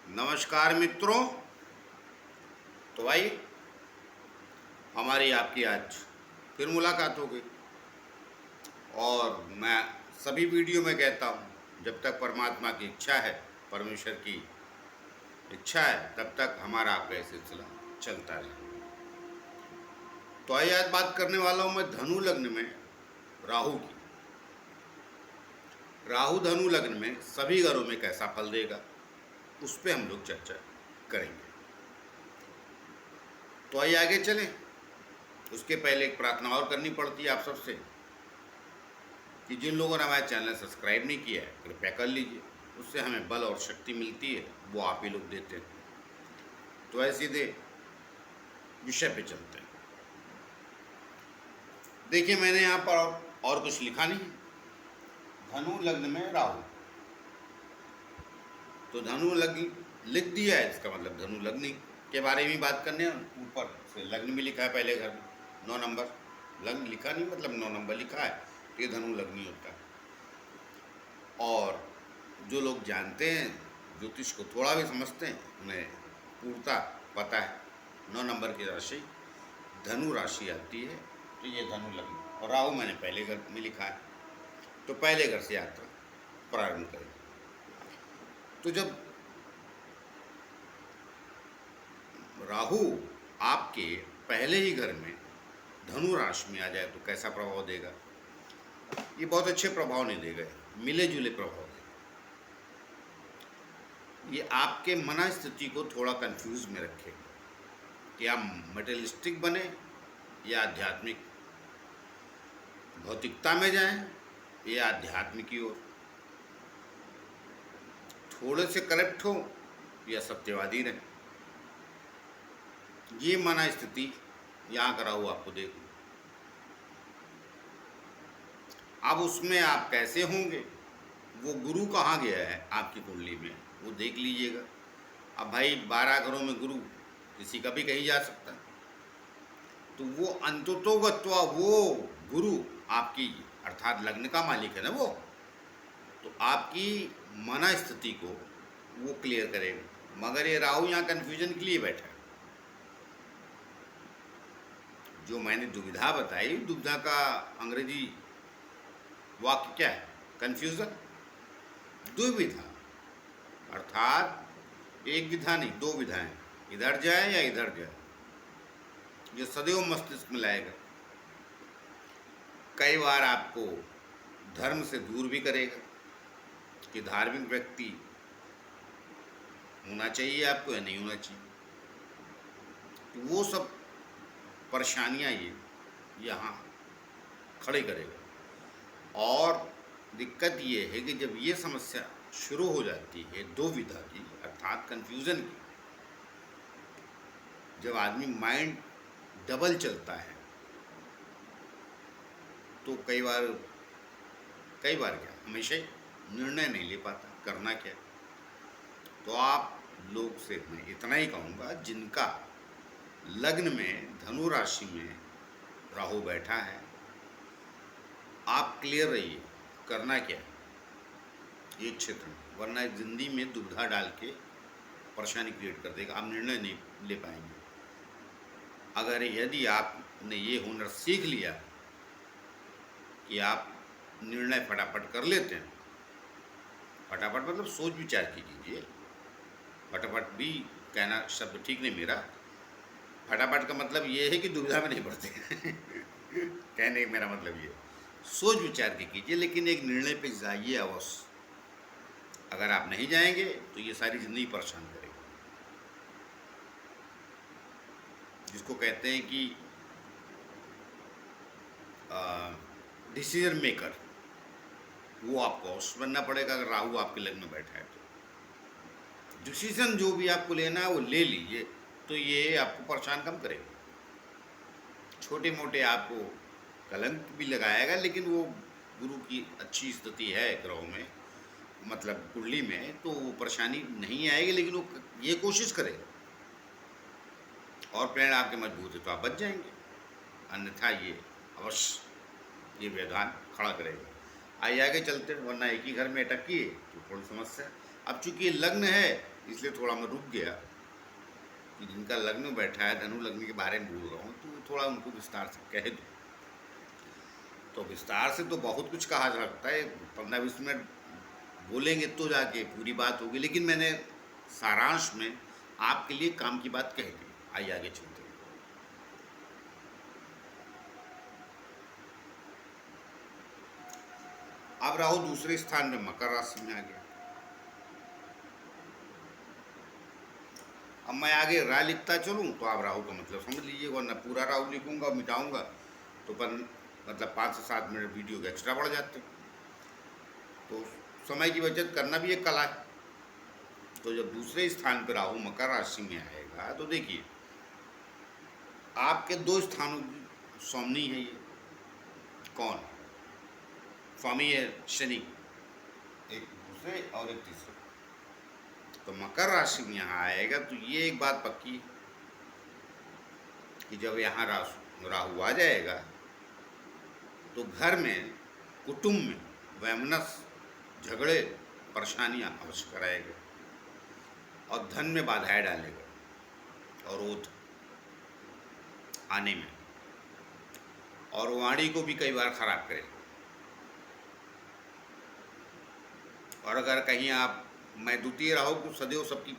नमस्कार मित्रों। तो भाई हमारी आपकी आज फिर मुलाकात हो गई और मैं सभी वीडियो में कहता हूँ जब तक परमात्मा की इच्छा है, परमेश्वर की इच्छा है, तब तक हमारा आपका यह सिलसिला चलता रहे। तो आइए आज बात करने वाला हूँ मैं धनु लग्न में राहु की। राहु धनु लग्न में सभी घरों में कैसा फल देगा उस पर हम लोग चर्चा करेंगे। तो आइए आगे चलें। उसके पहले एक प्रार्थना और करनी पड़ती है आप सबसे कि जिन लोगों ने हमारे चैनल सब्सक्राइब नहीं किया है कृपया कर लीजिए, उससे हमें बल और शक्ति मिलती है, वो आप ही लोग देते हैं। तो ऐसे सीधे विषय पे चलते हैं। देखिए मैंने यहाँ पर और कुछ लिखा नहीं। धनु लग्न में राहु, तो धनु लग्न लिख दिया है, इसका मतलब धनु लग्न के बारे में बात करने। ऊपर से लग्न भी लिखा है, पहले घर में 9 नंबर लग्न लिखा नहीं, मतलब 9 नंबर लिखा है, तो ये धनु लग्न होता है। और जो लोग जानते हैं ज्योतिष को, थोड़ा भी समझते हैं, उन्हें पूर्णता पता है 9 नंबर की राशि धनु राशि आती है, तो ये धनु लग्न। और राहु मैंने पहले घर में लिखा है, तो पहले घर से यात्रा प्रारंभ करें। तो जब राहु आपके पहले ही घर में धनु राशि में आ जाए तो कैसा प्रभाव देगा? ये बहुत अच्छे प्रभाव नहीं देगा, मिले जुले प्रभाव देगा। ये आपके मन स्थिति को थोड़ा कंफ्यूज में रखेगा कि आप मटेरियलिस्टिक बने या आध्यात्मिक, भौतिकता में जाएं या आध्यात्मिक की ओर, थोड़े से करप्ट हो या सत्यवादी रहे। ये मन स्थिति यहाँ करा हुआ आपको देखो। अब उसमें आप कैसे होंगे, वो गुरु कहाँ गया है आपकी कुंडली में, वो देख लीजिएगा। अब भाई 12 घरों में गुरु किसी का भी कहीं जा सकता है, तो वो अंततोगत्वा वो गुरु आपकी अर्थात लग्न का मालिक है ना वो, तो आपकी मन स्थिति को वो क्लियर करेगा। मगर ये राहु यहाँ कन्फ्यूजन के लिए बैठा है। जो मैंने दुविधा बताई, दुविधा का अंग्रेजी वाक्य क्या है? कन्फ्यूजन। दुविधा अर्थात एक विधा नहीं, 2 विधाएं, इधर जाए या इधर जाए, जो सदैव मस्तिष्क में लाएगा। कई बार आपको धर्म से दूर भी करेगा कि धार्मिक व्यक्ति होना चाहिए आपको या नहीं होना चाहिए। तो वो सब परेशानियां ये यहाँ खड़े करेगा। और दिक्कत ये है कि जब ये समस्या शुरू हो जाती है दुविधा की अर्थात कन्फ्यूज़न की, जब आदमी माइंड डबल चलता है, तो कई बार क्या हमेशा निर्णय नहीं ले पाता करना क्या। तो आप लोग से मैं इतना ही कहूँगा, जिनका लग्न में धनु राशि में राहु बैठा है, आप क्लियर रहिए करना क्या है ये क्षेत्र में, वरना जिंदगी में दुविधा डाल के परेशानी क्रिएट कर देगा, आप निर्णय नहीं ले पाएंगे। अगर यदि आपने ये हुनर सीख लिया कि आप निर्णय फटाफट कर लेते हैं, फटाफट मतलब सोच विचार कीजिए, फटाफट भी कहना शब्द ठीक नहीं मेरा, फटाफट का मतलब ये है कि दुविधा में नहीं पड़ते कहने का मेरा मतलब ये, सोच विचार के कीजिए, लेकिन एक निर्णय पे जाइए अवश्य। अगर आप नहीं जाएंगे तो ये सारी जिंदगी परेशान करेगी। जिसको कहते हैं कि डिसीजन मेकर, वो आपको अवश्य बनना पड़ेगा। अगर राहु आपके लग्न में बैठा है तो डिसीजन जो भी आपको लेना है वो ले लीजिए, तो ये आपको परेशान कम करेगा। छोटे मोटे आपको कलंक भी लगाएगा, लेकिन वो गुरु की अच्छी स्थिति है ग्रहों में, मतलब कुंडली में, तो वो परेशानी नहीं आएगी, लेकिन वो ये कोशिश करेगा। और प्रेरणा आपके मजबूत है तो आप बच जाएंगे, अन्यथा ये अवश्य ये व्यवधान खड़ा करेगा। आइए आगे चलते हैं, वरना एक ही घर में अटकी है तो थोड़ी समस्या। अब चूंकि ये लग्न है इसलिए थोड़ा मैं रुक गया कि जिनका लग्न बैठा है धनु लग्न के बारे में बोल रहा हूँ तो थोड़ा उनको विस्तार से कह दूँ। तो विस्तार से तो बहुत कुछ कहा जा सकता है, 15-20 मिनट बोलेंगे तो जाके पूरी बात होगी, लेकिन मैंने सारांश में आपके लिए काम की बात कह दी। आइए आगे चलते हैं। अब राहु दूसरे स्थान में मकर राशि में आ गया। अब मैं आगे राय लिखता चलूँ तो आप राहु का मतलब समझ लीजिए, वरना पूरा राहु लिखूंगा मिटाऊंगा तो मतलब 5 से 7 मिनट वीडियो के एक्स्ट्रा बढ़ जाते। तो समय की बचत करना भी एक कला है। तो जब दूसरे स्थान पर राहु मकर राशि में आएगा तो देखिए आपके 2 स्थानों की स्वामी है ये। कौन स्वामी है? शनि, एक दूसरे और एक तीसरे। तो मकर राशि में यहाँ आएगा तो ये एक बात पक्की है कि जब यहाँ राहु आ जाएगा तो घर में कुटुंब में वैमनस्य, झगड़े, परेशानियाँ अवश्य कराएगा और धन में बाधाएं डालेगा और ओध आने में, और वाणी को भी कई बार खराब करेगा। और अगर कहीं आप, मैं द्वितीय राहु को सदैव सबकी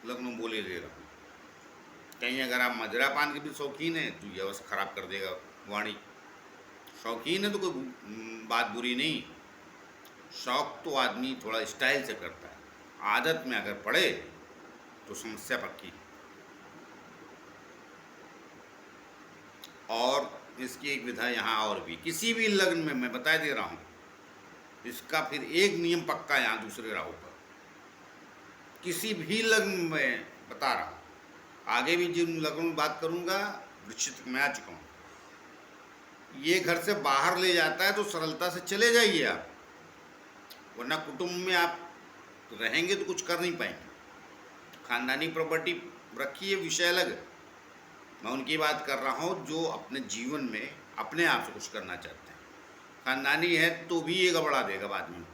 लग्नों बोले दे रहा हूँ, कहीं अगर आप मदिरा पान के भी शौकीन हैं तो ये अवश्य खराब कर देगा वाणी। शौकीन है तो कोई बात बुरी नहीं, शौक तो आदमी थोड़ा स्टाइल से करता है, आदत में अगर पड़े तो समस्या पक्की। और इसकी एक विधा यहाँ और भी, किसी भी लग्न में मैं बता दे रहा हूँ इसका फिर एक नियम पक्का यहाँ दूसरे राहु पर, किसी भी लग्न में बता रहा हूँ, आगे भी जिन लग्नों में बात करूँगा वृश्चिक में आ चुका हूँ, ये घर से बाहर ले जाता है तो सरलता से चले जाइए आप, वरना कुटुंब में आप रहेंगे तो कुछ कर नहीं पाएंगे। खानदानी प्रॉपर्टी रखिए, विषय अलग है, मैं उनकी बात कर रहा हूँ जो अपने जीवन में अपने आप से कुछ करना चाहते हैं। खानदानी है तो भी ये गड़बड़ा देगा बाद में,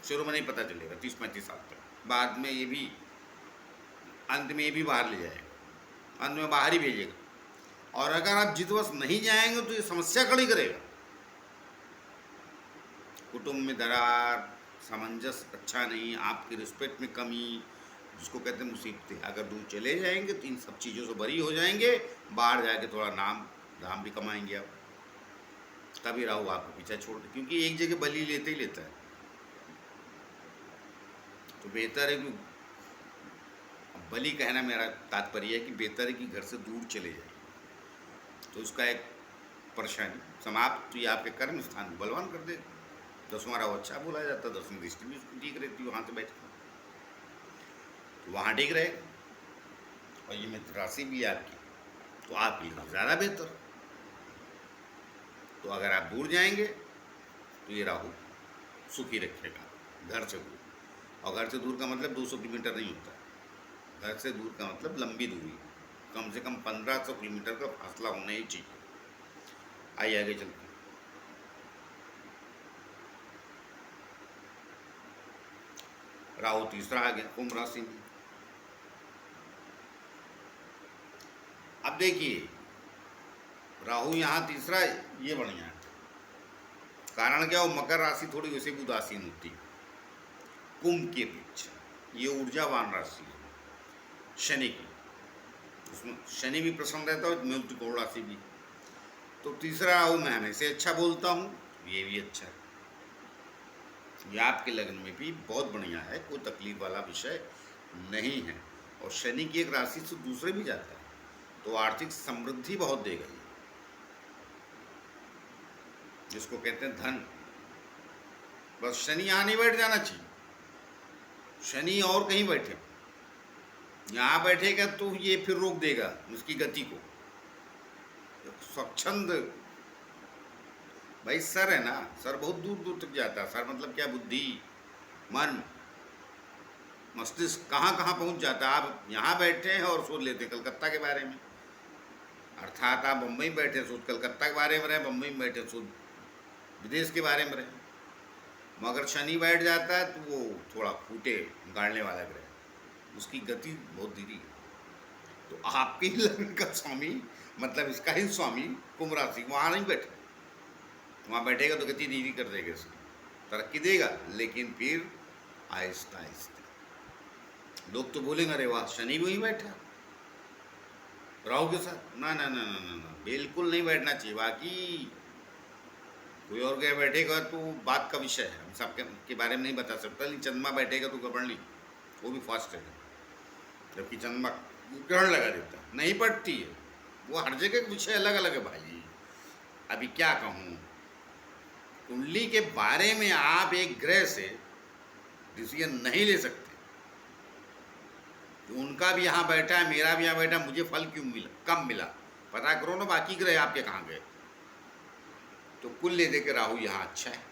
शुरू में नहीं पता चलेगा 30-35 साल तक, बाद में ये भी अंत में ये भी बाहर ले जाएगा, अंत में बाहर ही भेजेगा। और अगर आप जितवश नहीं जाएंगे तो ये समस्या खड़ी करेगा, कुटुंब में दरार, सामंजस्य अच्छा नहीं, आपकी रिस्पेक्ट में कमी, जिसको कहते हैं मुसीबतें। अगर दूर चले जाएंगे तो इन सब चीज़ों से बरी हो जाएंगे, बाहर जाके थोड़ा नाम धाम भी कमाएंगे आप, तभी राहु आपको पीछा छोड़ दे, क्योंकि एक जगह बलि लेते ही लेता है। तो बेहतर है कि, बलि कहना मेरा तात्पर्य है कि बेहतर है कि घर से दूर चले जाए, तो उसका एक परेशानी समाप्त, तो ये आपके कर्म स्थान को बलवान कर दे। 10वां राहु अच्छा बोला जाता है, 10वीं दृष्टि भी उसको ठीक रहती है वहाँ से बैठ कर, तो वहाँ ठीक रहे। और ये मित्र राशि भी है आपकी, तो आपके लिए ज़्यादा बेहतर। तो अगर आप दूर जाएंगे तो ये राहु सुखी रखेगा घर से दूर, और घर से दूर का मतलब 200 किलोमीटर नहीं होता, घर से दूर का मतलब लंबी दूरी, कम से कम 1500 किलोमीटर का फासला होना ही चाहिए। आइए आगे चलते हैं। राहु तीसरा आ गया कुंभ राशि में। अब देखिए राहु यहाँ तीसरा, ये बढ़िया है। कारण क्या हो, मकर राशि थोड़ी वैसे भी उदासीन होती है कुंभ के बीच, ये ऊर्जावान राशि है शनि की, उसमें शनि भी प्रसन्न रहता है, मूल त्रिकोण राशि भी। तो तीसरा राहु मैं हमेशा अच्छा बोलता हूँ, ये भी अच्छा है, ये आपके लग्न में भी बहुत बढ़िया है, कोई तकलीफ वाला विषय नहीं है। और शनि की एक राशि से दूसरे भी जाता है तो आर्थिक समृद्धि बहुत देगा ये, जिसको कहते हैं धन। बस शनि यहाँ नहीं बैठ जाना चाहिए, शनि और कहीं बैठे, यहाँ बैठेगा तो ये फिर रोक देगा उसकी गति को। स्वच्छंद भाई सर है ना, सर बहुत दूर दूर तक जाता है, सर मतलब क्या, बुद्धि, मन, मस्तिष्क कहाँ कहाँ पहुँच जाता है। आप यहाँ बैठे हैं और सोच लेते हैं कलकत्ता के बारे में, अर्थात आप बम्बई में बैठे सोच कलकत्ता के बारे में रहे, बम्बई में बैठे सोच विदेश के बारे में रहे। मगर शनि बैठ जाता है तो वो थोड़ा फूटे गाड़ने वाला ग्रह, उसकी गति बहुत धीरे है। तो आपके ही लग्न का स्वामी, मतलब इसका ही स्वामी कुंभ राशि वहाँ नहीं बैठे, वहाँ बैठेगा तो गति धीरे कर देगा, इसकी तरक्की देगा, लेकिन फिर आहिस्ता आहिस्ता। लोग तो बोलेंगे अरे वाह शनि भी वहीं बैठा राहु के साथ। ना ना ना ना ना ना, बिल्कुल नहीं बैठना चाहिए। बाकी कोई और गया बैठेगा तो बात का विषय है, हम सबके के बारे में नहीं बता सकता, लेकिन चंद्रमा बैठेगा तो गड़बड़ नहीं, वो भी फास्ट है। जबकि चंद्रमा ग्रहण लगा देता है, नहीं पड़ती है। वो हर जगह का विषय अलग अलग है भाई। अभी क्या कहूँ, कुंडली के बारे में आप एक ग्रह से डिसीजन नहीं ले सकते कि उनका भी यहाँ बैठा है, मेरा भी यहाँ बैठा, मुझे फल क्यों मिला, कम मिला। पता करो ना बाकी ग्रह आपके कहाँ गए। तो कुल ले दे के राहु यहाँ अच्छा है,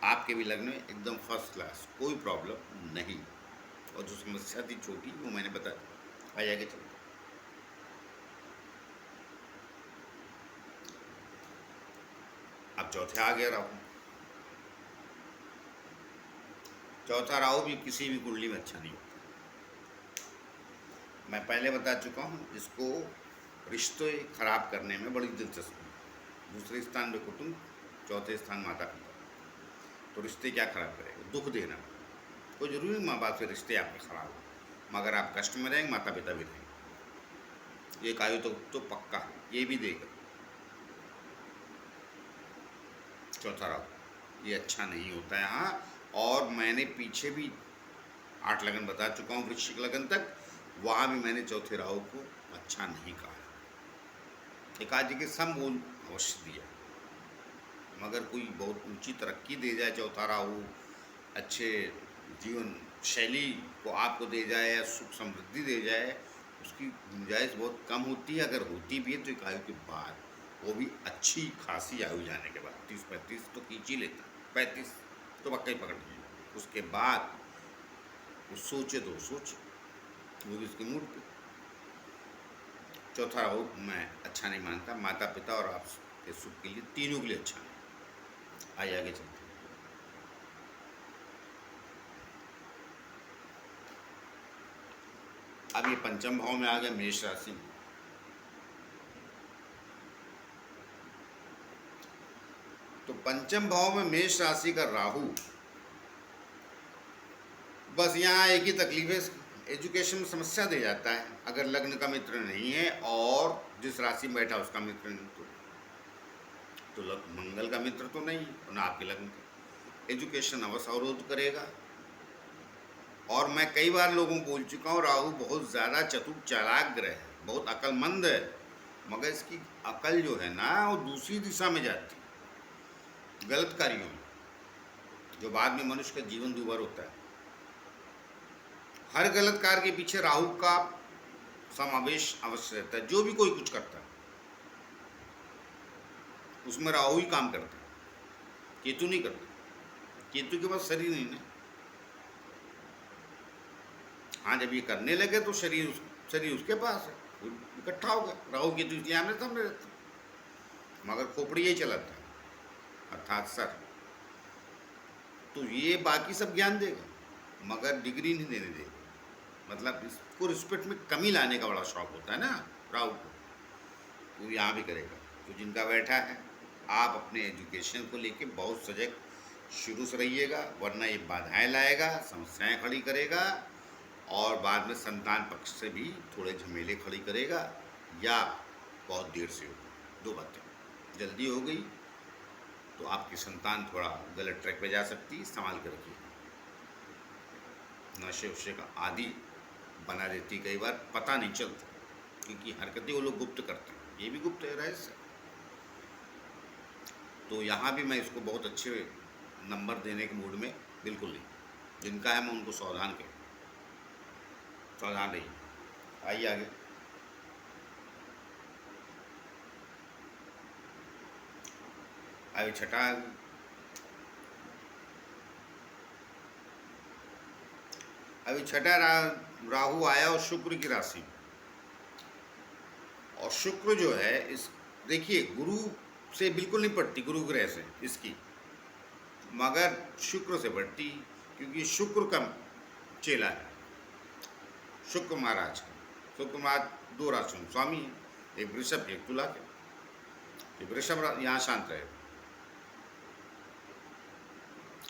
आपके भी लग्न में एकदम फर्स्ट क्लास, कोई प्रॉब्लम नहीं। और जो समस्या थी छोटी वो मैंने बता दी, आ जाएगा। चलो अब चौथे आ गया राहु। चौथा राहु भी किसी भी कुंडली में अच्छा नहीं होता। मैं पहले बता चुका हूँ, इसको रिश्ते खराब करने में बड़ी दिलचस्पी है। दूसरे स्थान में कुटुंब, चौथे स्थान माता पिता। तो रिश्ते क्या खराब करेगा, दुख देना। कोई जरूरी नहीं माँ बाप से रिश्ते आपके खराब हो, मगर आप कष्ट में रहेंगे, माता पिता भी रहेंगे। एक आयु तो पक्का है, ये भी देगा। चौथा राहु ये अच्छा नहीं होता है यहाँ। और मैंने पीछे भी 8 लगन बता चुका हूँ, वृश्चिक लगन तक, वहाँ भी मैंने चौथे राहु को अच्छा नहीं कहा। एकादशी के समूल अवश्य दिया, मगर कोई बहुत ऊंची तरक्की दे जाए चौथा राहु, अच्छे जीवन शैली को आपको दे जाए या सुख समृद्धि दे जाए, उसकी गुंजाइश बहुत कम होती है। अगर होती भी है तो एक आयु के बाद, वो भी अच्छी खासी आयु जाने के बाद। 30-35 तो खींच ही लेता, 35 तो पक्का ही पकड़ लीजिए। उसके बाद वो सोचे तो सोचे, वो भी उसके मूड पे। चौथा राहु मैं अच्छा नहीं मानता, माता पिता और आपके सुख के लिए, तीनों के लिए अच्छा नहीं। आइए आगे चलते हैं। अब ये पंचम भाव में आ गया, मेष राशि में। तो पंचम भाव में मेष राशि का राहु, बस यहाँ एक ही तकलीफ है, एजुकेशन में समस्या दे जाता है। अगर लग्न का मित्र नहीं है और जिस राशि में बैठा उसका मित्र नहीं, तो मंगल का मित्र तो नहीं और ना आपके लग्न का, एजुकेशन अवश्य अवरोध करेगा। और मैं कई बार लोगों को बोल चुका हूँ, राहु बहुत ज़्यादा चतुर चालाक ग्रह है, बहुत अक्लमंद है, मगर इसकी अकल जो है ना वो दूसरी दिशा में जाती है, गलत कार्यों में, जो बाद में मनुष्य का जीवन दुभर होता है। हर गलत कार्य के पीछे राहु का समावेश अवश्य रहता है। जो भी कोई कुछ करता है उसमें राहु ही काम करता है, केतु नहीं करता। केतु के पास शरीर नहीं ना। हाँ, जब ये करने लगे तो शरीर उसके पास है, इकट्ठा हो गया। राहु केतु इसलिए आमने सामने रहते, मगर खोपड़ी यही चलाता है, अर्थात सर। तो ये बाकी सब ज्ञान देगा मगर डिग्री नहीं देने देगा। मतलब इसको रिस्पेक्ट में कमी लाने का बड़ा शौक होता है ना राहु को, वो यहाँ भी करेगा। तो जिनका बैठा है, आप अपने एजुकेशन को लेके बहुत सजग शुरू से रहिएगा, वरना ये बाधाएं लाएगा, समस्याएं खड़ी करेगा, और बाद में संतान पक्ष से भी थोड़े झमेले खड़ी करेगा, या बहुत देर से होगी। दो बातें, जल्दी हो गई तो आपकी संतान थोड़ा गलत ट्रैक पे जा सकती है, संभाल कर रखिए। नशे वशे का आदि बना देती, कई बार पता नहीं चलता, क्योंकि हरकतें वो लोग गुप्त करते हैं, ये भी गुप्त है, रहस्य। तो यहाँ भी मैं इसको बहुत अच्छे नंबर देने के मूड में बिल्कुल नहीं। जिनका है मैं उनको सावधान रही। आइए आगे। आगे छठा, अभी छठा राहु आया और शुक्र की राशि, और शुक्र जो है इस, देखिए गुरु से बिल्कुल नहीं पड़ती, गुरु ग्रह से इसकी, मगर शुक्र से पड़ती, क्योंकि शुक्र का चेला है। शुक्र महाराज का। शुक्र महाराज दो राशियों में स्वामी है, एक वृषभ एक तुला के। ये वृषभ यहाँ शांत रहेगा,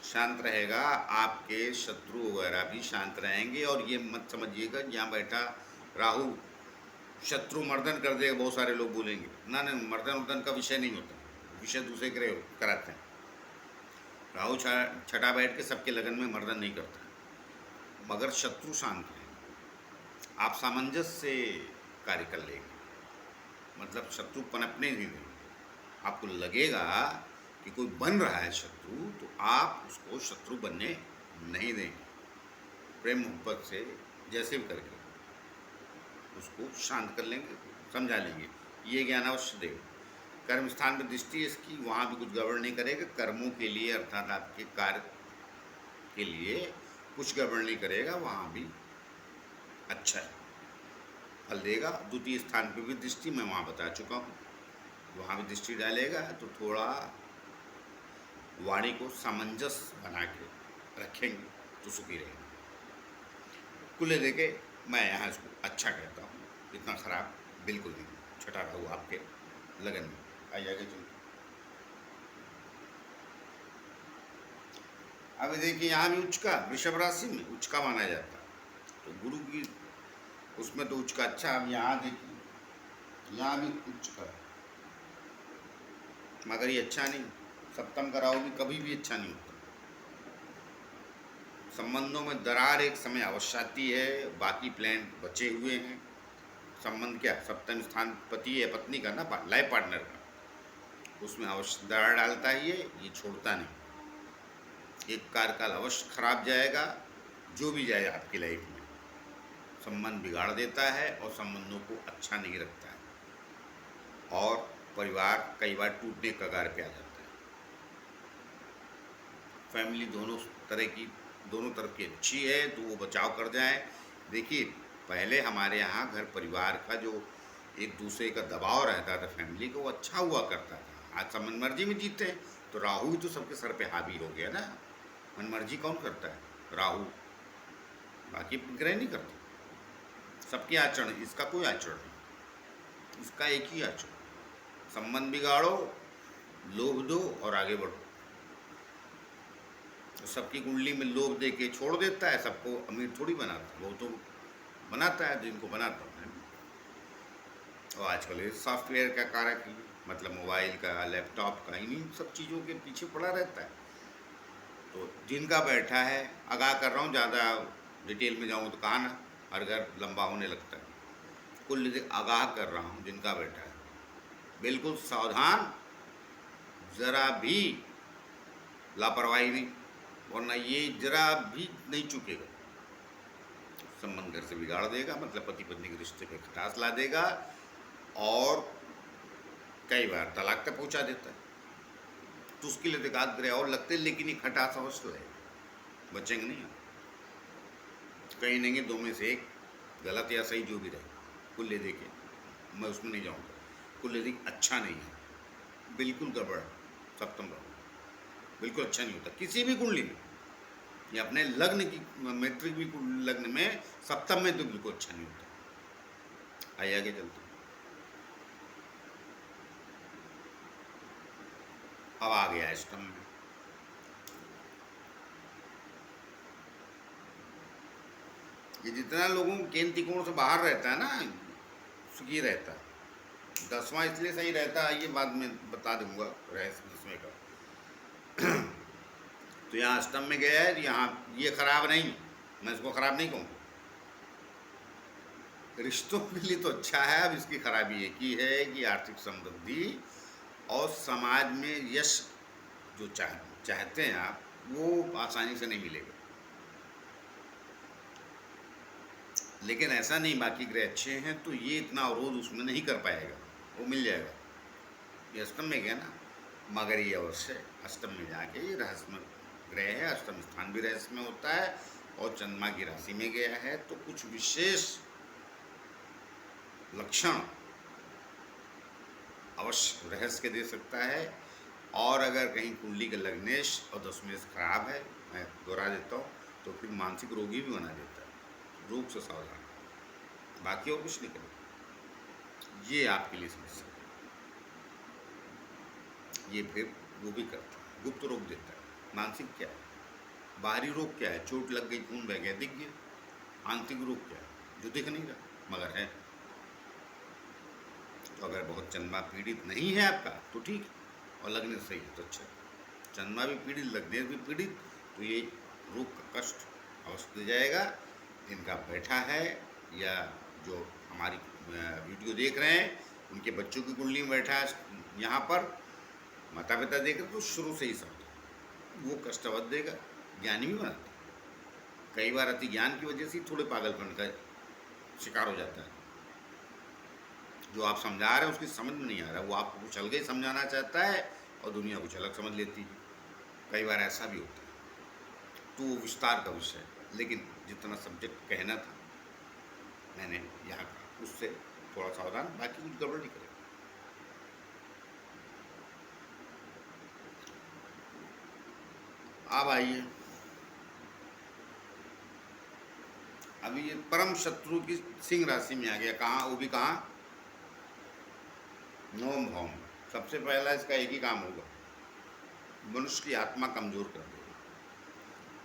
शांत रहेगा, आपके शत्रु वगैरह भी शांत रहेंगे। और ये मत समझिएगा यहाँ बैठा राहु शत्रु मर्दन कर देगा, बहुत सारे लोग बोलेंगे ना ना, मर्दन वर्दन का विषय नहीं होता, विषय दूसरे ग्रह कराते हैं। राहु छठा बैठ के सबके लगन में मर्दन नहीं करता, मगर शत्रु शांत है, आप सामंजस्य से कार्य कर लेंगे, मतलब शत्रु पनपने नहीं देंगे। आपको लगेगा कि कोई बन रहा है शत्रु, तो आप उसको शत्रु बनने नहीं देंगे, प्रेम मोहब्बत से जैसे भी करके उसको शांत कर लेंगे, समझा लेंगे। ये ज्ञान अवश्य देगा। कर्म स्थान पर दृष्टि है इसकी, वहाँ भी कुछ गड़बड़ नहीं करेगा, कर्मों के लिए अर्थात आपके कार्य के लिए कुछ गड़बड़ नहीं करेगा, वहाँ भी अच्छा है, फल देगा। द्वितीय स्थान पर भी दृष्टि मैं वहाँ बता चुका हूँ, वहाँ भी दृष्टि डालेगा तो थोड़ा वाणी को सामंजस्य बना के रखेंगे तो सुखी रहेंगे। कुल देके मैं यहाँ इसको अच्छा कहता हूँ, इतना खराब बिल्कुल नहीं। छठा राहु आपके लगन में आइए आगे चलते। अब देखिए यहाँ भी उच्च का, वृषभ राशि में उच्च का माना जाता है, तो गुरु की उसमें तो उच्च का अच्छा। अब यहाँ देखिए यहाँ भी उच्च का, मगर ये अच्छा नहीं। सप्तम का राहु भी कभी भी अच्छा नहीं होता। संबंधों में दरार एक समय अवश्य आती है, बाकी प्लान बचे हुए हैं। संबंध क्या, सप्तम स्थान पति है पत्नी का ना, लाइफ पार्टनर का, उसमें अवश्य दरार डालता ही है, ये छोड़ता नहीं। एक कार्यकाल अवश्य खराब जाएगा, जो भी जाए आपकी लाइफ में संबंध बिगाड़ देता है और संबंधों को अच्छा नहीं रखता है, और परिवार कई बार टूटने के कगार पे आ जाता है। फैमिली दोनों तरफ की अच्छी है तो वो बचाव कर जाए। देखिए पहले हमारे यहाँ घर परिवार का जो एक दूसरे का दबाव रहता था फैमिली का, वो अच्छा हुआ करता था। आज सब मनमर्जी में जीते हैं, तो राहु भी तो सबके सर पे हावी हो गया ना। मनमर्जी कौन करता है, राहु, बाकी ग्रह नहीं करते। सबके आचरण, इसका कोई आचरण नहीं, इसका एक ही आचरण, संबंध बिगाड़ो, लोभ दो और आगे बढ़ो। तो सबकी कुंडली में लोभ दे के छोड़ देता है, सबको अमीर थोड़ी बनाता, वो तो बनाता है जिनको बनाता है। और आजकल ये सॉफ्टवेयर का कारक, मतलब मोबाइल का, लैपटॉप का, इन्हीं सब चीज़ों के पीछे पड़ा रहता है। तो जिनका बैठा है, आगाह कर रहा हूँ, ज़्यादा डिटेल में जाऊँ तो कहाना हर घर लंबा होने लगता है, कुल आगाह कर रहा हूँ, जिनका बैठा है बिल्कुल सावधान, ज़रा भी लापरवाही नहीं, वरना ये जरा भी नहीं चुकेगा, संबंध घर से बिगाड़ देगा, मतलब पति पत्नी के रिश्ते पे खटास ला देगा, और कई बार तलाक तक पहुंचा देता है। तो उसके लिए एकाध ग्रह और लगते, लेकिन ये खटास अवश्य है, बचेंगे नहीं। कहीं नहीं, दो में से एक, गलत या सही जो भी रहे, कुल देखे मैं उसमें नहीं जाऊँगा। कुल देख अच्छा नहीं है, बिल्कुल गड़बड़, सप्तम राहु बिल्कुल अच्छा नहीं होता किसी भी कुंडली में, या अपने लग्न की मैत्रिक भी लग्न में सप्तम में तो बिल्कुल अच्छा नहीं होता। आइए आगे चलते। अब आ गया अष्टम में, ये जितना लोगों को केंद्र त्रिकोण से बाहर रहता है ना, सुखी रहता है। 10वां इसलिए सही रहता है, ये बाद में बता दूंगा रहस्य 10वें का। तो यहाँ अष्टम में गया है, यहाँ ये खराब नहीं, मैं इसको खराब नहीं कहूँगा, रिश्तों के लिए तो अच्छा है। अब इसकी खराबी एक ही है कि आर्थिक समृद्धि और समाज में यश जो चाहते हैं आप, वो आसानी से नहीं मिलेगा। लेकिन ऐसा नहीं, बाकी ग्रह अच्छे हैं तो ये इतना अवरोध उसमें नहीं कर पाएगा, वो मिल जाएगा। ये अष्टम में गया ना, मगर ये अवश्य अष्टम में जाके, ये रहस्यमय ग्रह है, अष्टम स्थान भी रहस्य में होता है, और चंद्रमा की राशि में गया है, तो कुछ विशेष लक्षण अवश्य रहस्य के दे सकता है। और अगर कहीं कुंडली का लग्नेश और दशमेश खराब है, मैं दोहरा देता हूँ, तो फिर मानसिक रोगी भी बना देता है, रोग से सावधान। बाकी और कुछ नहीं करेगा। ये आपके लिए समस्या है। ये फिर वो भी करता है, गुप्त रोग देता है। मानसिक क्या है, बाहरी रोग क्या है, चोट लग गई, खून बह गया, दिख गया। आंतरिक रोग क्या है, जो दिख नहीं रहा मगर है। तो अगर बहुत चंद्रमा पीड़ित नहीं है आपका तो ठीक है, और लगने सही है तो अच्छा है। चंद्रमा भी पीड़ित, लगने भी पीड़ित, तो ये रोग का कष्ट अवश्य दे जाएगा। इनका बैठा है या जो हमारी वीडियो देख रहे हैं उनके बच्चों की कुंडली में बैठा है यहाँ पर, माता पिता देख रहे तो शुरू से ही समझो वो कष्ट अवश्य देगा। ज्ञानी भी बनाता है, कई बार अति ज्ञान की वजह से थोड़े पागलपन का शिकार हो जाता है। जो आप समझा रहे हैं उसकी समझ में नहीं आ रहा, वो आपको कुछ अलग ही समझाना चाहता है और दुनिया कुछ अलग समझ लेती है। कई बार ऐसा भी होता है। तो वो विस्तार का विषय है, लेकिन जितना सब्जेक्ट कहना था मैंने यहाँ कहा, उससे थोड़ा सावधान, बाकी कुछ गड़बड़ नहीं करेगा। अब आइए, अभी ये परम शत्रु की सिंह राशि में आ गया। कहाँ, वो भी कहाँ, नवम भाव में। सबसे पहला इसका एक ही काम होगा, मनुष्य की आत्मा कमजोर कर देगा।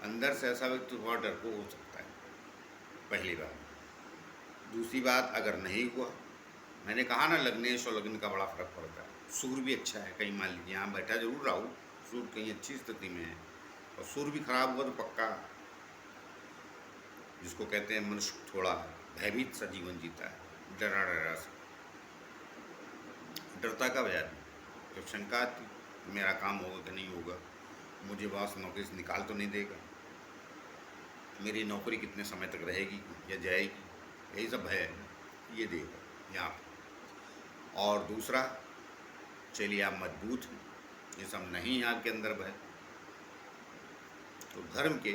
अंदर से ऐसा व्यक्ति बहुत डरपोक हो सकता है, पहली बात। दूसरी बात, अगर नहीं हुआ, मैंने कहा ना लग्नेश और लग्न का बड़ा फर्क पड़ता है। सूर्य भी अच्छा है, कहीं मान लीजिए यहाँ बैठा जरूर राहु, सूर्य कहीं अच्छी स्थिति में है, और सूर्य भी खराब हुआ तो पक्का, जिसको कहते हैं मनुष्य थोड़ा भयभीत सा जीवन जीता है, डरा डरा सा, डरता का वजह नहीं। जब शंका आती मेरा काम होगा कि नहीं होगा, मुझे बॉस नौकरी से निकाल तो नहीं देगा, मेरी नौकरी कितने समय तक रहेगी या जाएगी, यही सब है, ये देगा यहाँ पर। और दूसरा, चलिए आप मजबूत हैं, ये सब नहीं है आपके अंदर भय, तो धर्म के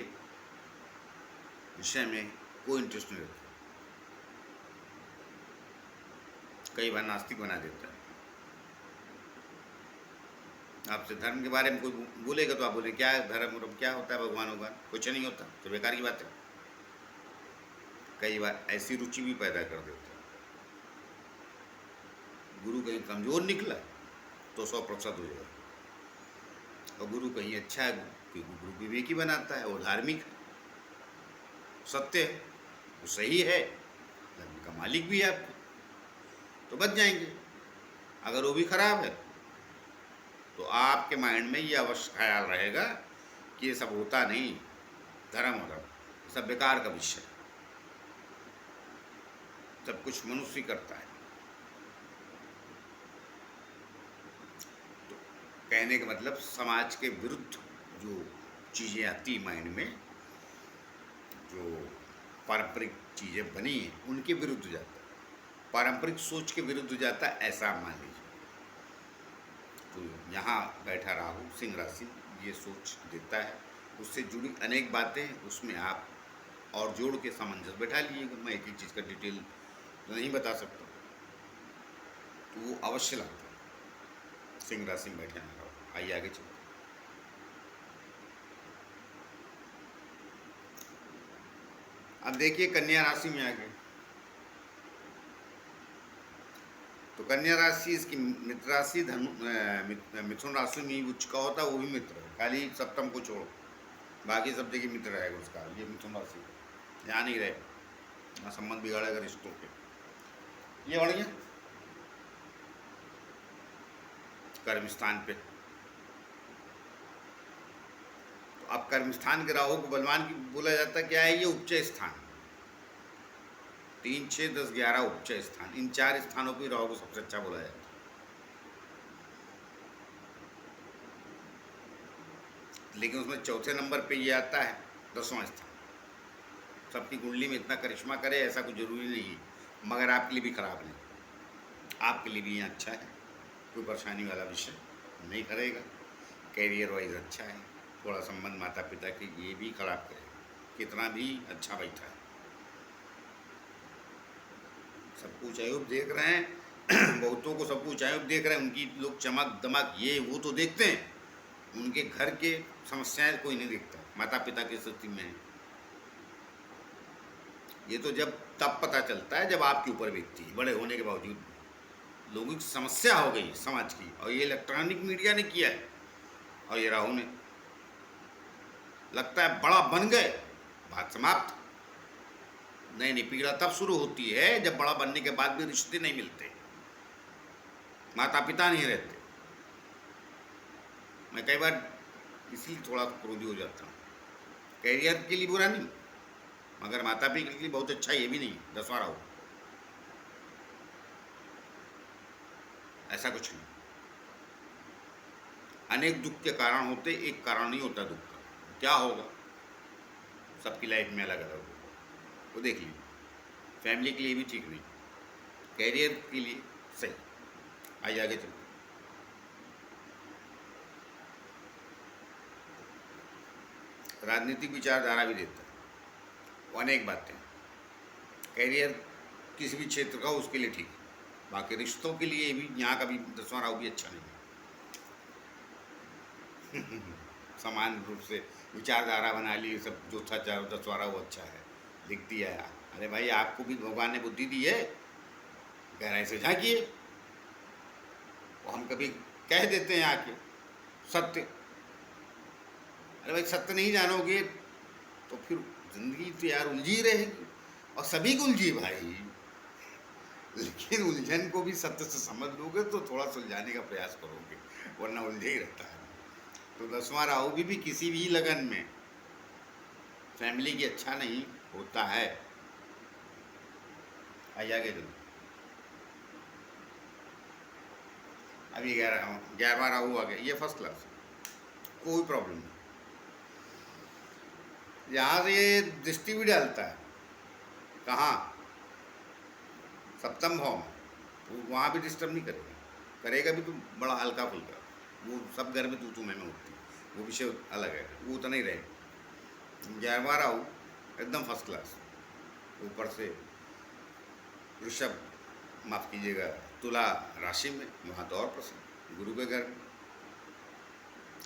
विषय में कोई इंटरेस्ट नहीं रखता, कई बार नास्तिक बना देता है। आपसे धर्म के बारे में कोई बोलेगा तो आप बोले क्या है धर्म, क्या होता है, भगवान भगवान कुछ नहीं होता, तो बेकार की बात है। कई बार ऐसी रुचि भी पैदा कर देता है। गुरु कहीं कमज़ोर निकला तो 100% हो जाएगा, और गुरु कहीं अच्छा है, गुरु विवेकी बनाता है, वो धार्मिक है, सत्य है, वो सही है, धर्म का मालिक भी है आपको, तो बच जाएंगे। अगर वो भी खराब है तो आपके माइंड में ये अवश्य ख्याल रहेगा कि ये सब होता नहीं, धर्म सब बेकार का विषय, सब कुछ मनुष्य करता है। तो कहने का मतलब समाज के विरुद्ध जो चीज़ें आती माइंड में, जो पारंपरिक चीज़ें बनी हैं उनके विरुद्ध जाता है, पारंपरिक सोच के विरुद्ध जाता है, ऐसा मान लीजिए। तो यहाँ बैठा राहु सिंह राशि ये सोच देता है, उससे जुड़ी अनेक बातें उसमें आप और जोड़ के सामंजस्य बैठा लीजिएगा। मैं एक ही चीज़ का डिटेल तो नहीं बता सकता, तो वो अवश्य लगता है सिंह राशि में बैठे ना राहु। आइए आगे चलते। अब देखिए कन्या राशि में आ गए, तो कन्या राशि इसकी मित्र राशि, मिथुन राशि में उच्च का होता है, वो भी मित्र है, खाली सप्तम को छोड़ो, बाकी सब जगह मित्र रहेगा उसका। ये मिथुन राशि यहाँ नहीं रहे, यहाँ संबंध बिगाड़ेगा रिश्तों के। ये बढ़ गया कर्म स्थान पे। तो अब कर्म स्थान के राहु को बलवान की बोला जाता है, क्या है ये, उपचय स्थान, 3, 6, 10, 11 उपचय स्थान, इन 4 स्थानों पर राहु को सबसे अच्छा बोला जाता है। लेकिन उसमें चौथे नंबर पे ये आता है 10वां स्थान। सबकी कुंडली में इतना करिश्मा करे ऐसा कुछ जरूरी नहीं है, मगर आपके लिए भी खराब नहीं, आपके लिए भी यहाँ अच्छा है, कोई परेशानी वाला विषय नहीं करेगा। कैरियर वाइज अच्छा है, थोड़ा संबंध माता पिता के ये भी खराब करेगा, कितना भी अच्छा बैठा है। सब कुछ आयोग देख रहे हैं बहुतों को सब कुछ आयोग देख रहे हैं, उनकी लोग चमक दमक ये वो तो देखते हैं, उनके घर के समस्याएं कोई नहीं देखता, माता पिता की स्थिति में है। ये तो जब तब पता चलता है जब आपके ऊपर बीतती है, बड़े होने के बावजूद लोगों की समस्या हो गई समाज की, और ये इलेक्ट्रॉनिक मीडिया ने किया है, और ये राहु ने। लगता है बड़ा बन गए, बात समाप्त। नहीं नहीं, पीड़ा तब शुरू होती है जब बड़ा बनने के बाद भी रिश्ते नहीं मिलते, माता पिता नहीं रहते। मैं कई बार इसलिए थोड़ा क्रोधी हो जाता हूँ। कैरियर के लिए बुरा नहीं, मगर माता पिता के लिए बहुत अच्छा ये भी नहीं, 10वां राहु, ऐसा कुछ नहीं। अनेक दुख के कारण होते, एक कारण नहीं होता दुख का। क्या होगा, सबकी लाइफ में अलग अलग होगा, वो देख लीजिए। फैमिली के लिए भी ठीक नहीं, कैरियर के लिए सही। आइए आगे चलते। राजनीतिक विचारधारा भी देता है, अनेक बातें। कैरियर किसी भी क्षेत्र का उसके लिए ठीक, बाकी रिश्तों के लिए भी यहाँ का भी 10वां राहु भी अच्छा नहीं है। समान रूप से विचारधारा बना ली, सब जो था 10वां राहु अच्छा है लिख दिया। अरे भाई, आपको भी भगवान ने बुद्धि दी है, गहराई से झांकिए। हम कभी कह देते हैं आके सत्य, अरे भाई सत्य नहीं जानोगे तो फिर जिंदगी तो यार उलझी रहेगी, और सभी को उलझी भाई। लेकिन उलझन को भी सत्य से समझ लोगे तो थोड़ा सुलझाने का प्रयास करोगे, वरना उलझे ही रहता है। तो 10वां राहु भी किसी भी लगन में फैमिली की अच्छा नहीं होता है। आइए आगे चलो। अभी 11वां राहु आ गया, ये फर्स्ट क्लास, कोई प्रॉब्लम नहीं। यहाँ से ये दृष्टि भी डालता है, कहाँ, सप्तम भाव में, वो वहाँ भी डिस्टर्ब नहीं करेगा, करेगा भी तो बड़ा हल्का फुल्का। वो सब घर में तू मैं होती है, वो विषय अलग है, वो उतना ही रहेगा। 11वां राहु एकदम फर्स्ट क्लास, ऊपर से वृषभ, माफ कीजिएगा, तुला राशि में, वहाँ तो और प्रसन्न, गुरु के घर में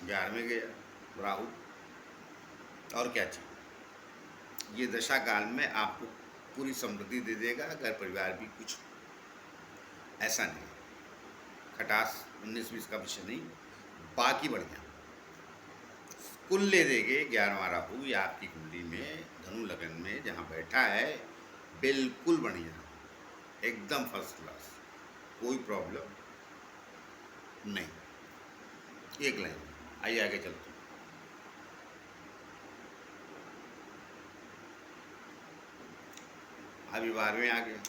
11वें गया राहु। और क्या चाहिए, ये दशा काल में आपको पूरी समृद्धि दे देगा। घर परिवार भी कुछ ऐसा नहीं, खटास 19-20 का विषय नहीं, बाकी बढ़िया। कुल ले देंगे 11वां राहु या आपकी कुंडली में धनु लगन में जहाँ बैठा है, बिल्कुल बढ़िया, एकदम फर्स्ट क्लास, कोई प्रॉब्लम नहीं, एक लाइन। आइए आगे चलते हैं। अभी 12वें आ गया,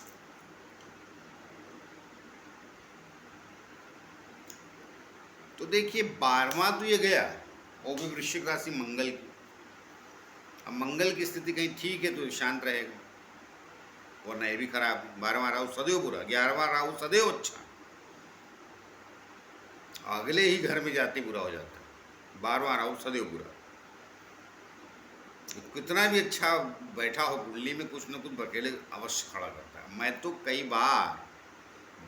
तो देखिए 12वां तो ये गया, वो भी वृश्चिक राशि मंगल की। अब मंगल की स्थिति कहीं ठीक है तो शांत रहेगा, वरना ये भी खराब। 12वां राहु सदैव बुरा, 11वां राहु सदैव अच्छा, अगले ही घर में जाते बुरा हो जाता है। 12वां राहु सदैव बुरा, कितना भी अच्छा बैठा हो कुंडली में, कुछ न कुछ बकेले अवश्य खड़ा करता है। मैं तो कई बार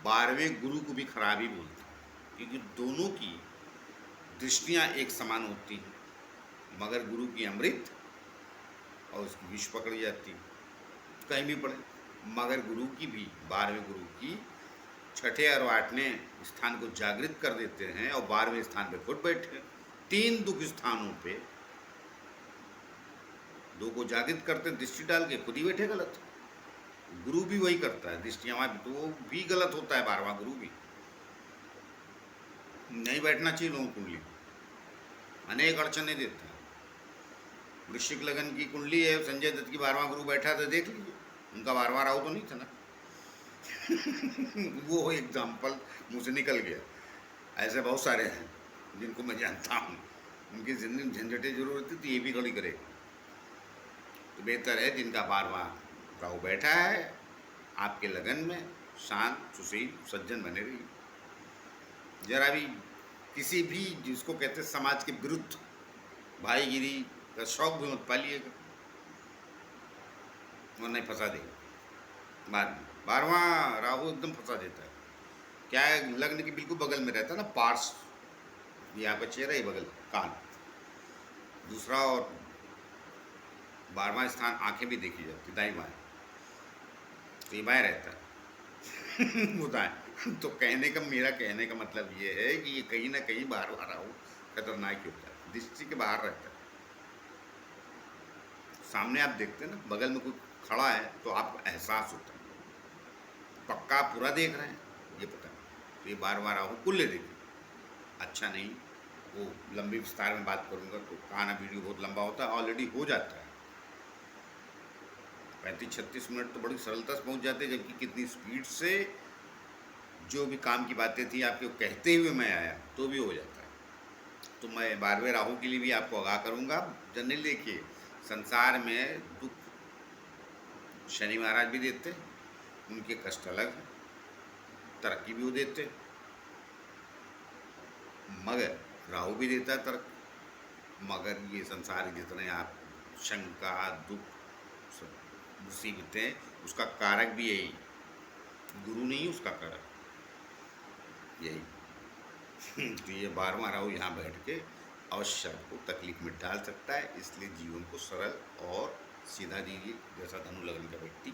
12वें गुरु को भी खराब ही बोलता हूँ, क्योंकि दोनों की दृष्टियाँ एक समान होती हैं, मगर गुरु की अमृत और उसकी विष पकड़ी जाती है, कहीं भी पड़े। मगर गुरु की भी, 12वें गुरु की 6ठे और 8वें स्थान को जागृत कर देते हैं, और 12वें स्थान पे खुद बैठे। 3 दुख स्थानों पे 2 को जागृत करते, दृष्टि डाल के खुद ही बैठे गलत। गुरु भी वही करता है, दृष्टियाँ वहाँ तो वो भी गलत होता है। 12वां गुरु भी नहीं बैठना चाहिए लोगों कुंडली, अनेक अड़चने देता है। वृश्चिक लगन की कुंडली है, संजय दत्त की 12वां गुरु बैठा था, देख लीजिए, उनका 12वां राहु तो नहीं था ना। वो एग्जाम्पल मुझसे निकल गया, ऐसे बहुत सारे हैं जिनको मैं जानता हूँ, उनकी जिंदगी में झंझटें जरूर होती, तो ये भी थोड़ी करेगा। तो बेहतर है जिनका 12वां राहु बैठा है आपके लगन में, शांत सुशील सज्जन बने रहिए। जरा भी किसी भी जिसको कहते हैं समाज के विरुद्ध भाईगिरी का शौक भी मत पालिएगा, वो नहीं फंसा देगा बाद में। 12वां राहु एकदम फंसा देता है। क्या है, लग्न के बिल्कुल बगल में रहता है ना, पार्श, ये आपका चेहरा ही बगल, कान दूसरा, और 12वां स्थान आंखें भी देखी जाती, दाईं बाएं। तो ये बाएं रहता है। बताएं। तो मेरा कहने का मतलब ये है कि ये कहीं ना कहीं बार बार राहु खतरनाक ही होता है, दृष्टि के बाहर रहता है। सामने आप देखते हैं ना, बगल में कोई खड़ा है तो आपको एहसास होता है, पक्का आप पूरा देख रहे हैं ये पता नहीं। तो ये बार बार राहु कुल्ले देखिए, अच्छा नहीं। वो लंबी विस्तार में बात करूंगा तो कहाना वीडियो बहुत लंबा होता है, ऑलरेडी हो जाता है। 35-36 मिनट तो बड़ी सरलता से पहुंच जाते हैं, जबकि कितनी स्पीड से जो भी काम की बातें थी आपको कहते हुए मैं आया तो भी हो जाता है। तो मैं 12वें राहु के लिए भी आपको आगाह करूंगा। जनरली देखिए, संसार में दुख शनि महाराज भी देते हैं, उनके कष्ट अलग हैं, तरक्की भी वो देते, मगर राहु भी देता है तरक्की। मगर ये संसार जितने आप शंका दुख मुसीबतें, उसका कारक भी यही, गुरु नहीं उसका कारक यही। तो ये 12वां राहु यहाँ बैठ के अवश्य आपको तकलीफ में डाल सकता है, इसलिए जीवन को सरल और सीधा दीजिए, जैसा धनु लग्न का व्यक्ति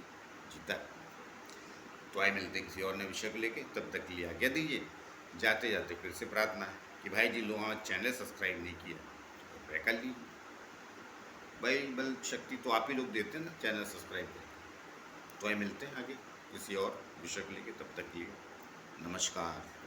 जीता है। तो आए मिलते किसी और नए विषय को लेके, तब तक के लिए आज्ञा दीजिए। जाते जाते फिर से प्रार्थना है कि भाई जी लोग हमारा चैनल सब्सक्राइब नहीं किया तो कृपया कर लीजिए। भाई बल शक्ति तो आप ही लोग देते हैं ना चैनल सब्सक्राइब करके। तो आए मिलते हैं आगे किसी और विषय को लेके, तब तक के लिए नमस्कार।